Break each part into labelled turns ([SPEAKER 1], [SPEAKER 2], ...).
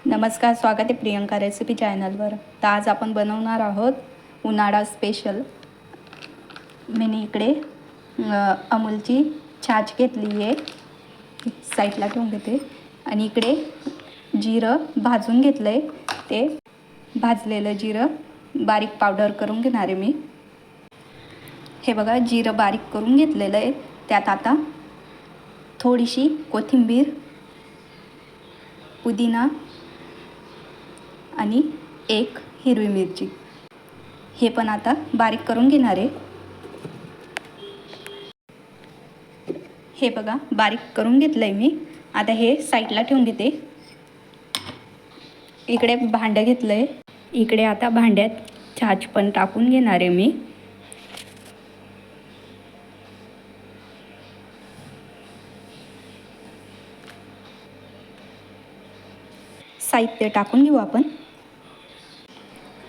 [SPEAKER 1] नमस्कार, स्वागत आहे प्रियंका रेसिपी चॅनलवर. तर आज आपण बनवणार आहोत उन्हाळा स्पेशल. मी इकडे अमूलची छाछ घेतली आहे, साईडला ठेवून घेते. आणि इकडे जिरं भाजून घेतलं आहे. ते भाजलेलं जिरं बारीक पावडर करून घेणार आहे मी. हे बघा, जिरं बारीक करून घेतलेलं आहे. त्यात आता थोडीशी कोथिंबीर, पुदिना आणि एक हिरवी मिरची हे पण आता बारीक करून घेणार आहे. हे बघा, बारीक करून घेतलं आहे मी. आता हे साईडला ठेवून घेते. इकडे भांडं घेतलं आहे. इकडे आता भांड्यात छाछ पण टाकून घेणार आहे मी. साहित्य टाकून घेऊ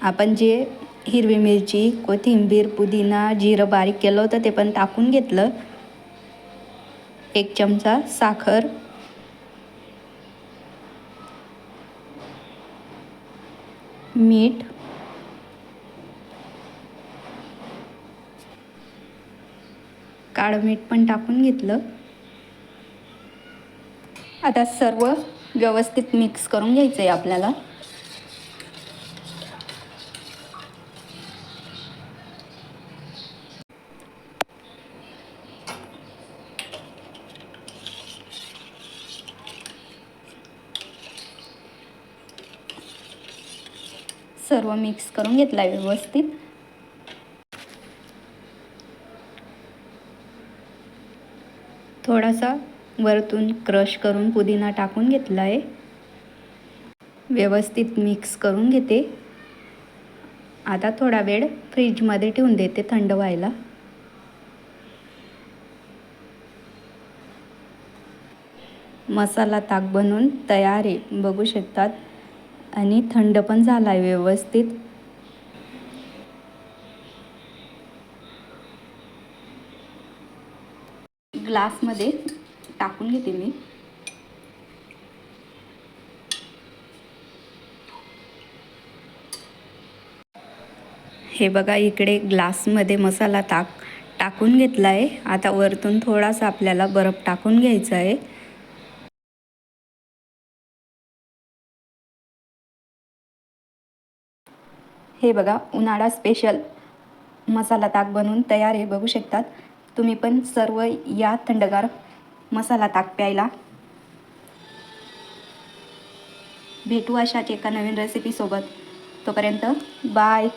[SPEAKER 1] आपण जे हिरवी मिरची, कोथिंबीर, पुदिना, जिरं बारीक केलं होतं ते पण टाकून घेतलं. 1 चमचा साखर, मीठ, काळं मीठ पण टाकून घेतलं. आता सर्व व्यवस्थित मिक्स करून घ्यायचं आहे आपल्याला. सर्व मिक्स करून घेतलं आहे व्यवस्थित. थोडासा वरतून क्रश करून पुदिना टाकून घेतला आहे. व्यवस्थित मिक्स करून घेते. आता थोडा वेळ फ्रीजमध्ये ठेवून देते थंड व्हायला. मसाला ताक बनवून तयार आहे, बघू शकतात. आणि थंड पण झाला आहे व्यवस्थित. ग्लासमध्ये टाकून घेते मी. हे बघा, इकडे ग्लासमध्ये मसाला ताक टाकून घेतला आहे. आता वरतून थोडासा आपल्याला बर्फ टाकून घ्यायचा आहे. हे बघा, उन्हाळा स्पेशल मसाला ताक बनवून तयार आहे, बघू शकतात. तुम्ही पण सर्व या थंडगार मसाला ताक प्यायला. भेटू अशाच एका नवीन रेसिपीसोबत. तोपर्यंत बाय.